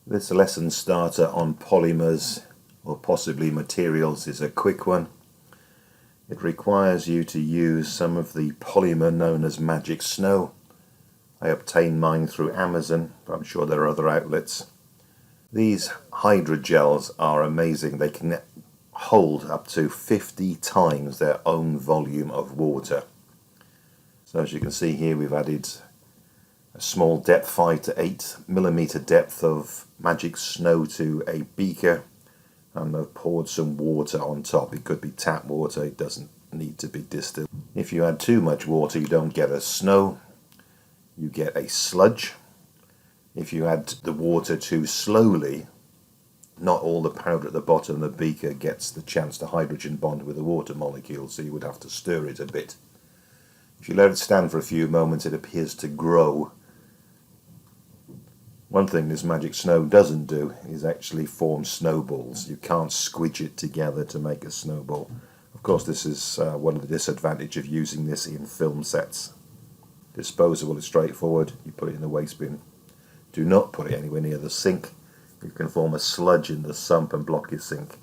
This lesson starter on polymers or possibly materials is a quick one. It requires you to use some of the polymer known as Magic Snow. I obtained mine through Amazon, but I'm sure there are other outlets. These hydrogels are amazing. They can hold up to 50 times their own volume of water. So as you can see here, we've added a small depth, 5 to 8 millimeter depth of Magic Snow to a beaker, and I've poured some water on top. It could be tap water, it doesn't need to be distilled. If you add too much water, you don't get a snow, you get a sludge. If you add the water too slowly, not all the powder at the bottom of the beaker gets the chance to hydrogen bond with the water molecule, so you would have to stir it a bit. If you let it stand for a few moments, it appears to grow. One thing this Magic Snow doesn't do is actually form snowballs. You can't squidge it together to make a snowball. Of course, this is one of the disadvantages of using this in film sets. Disposable is straightforward. You put it in the waste bin. Do not put it anywhere near the sink. You can form a sludge in the sump and block your sink.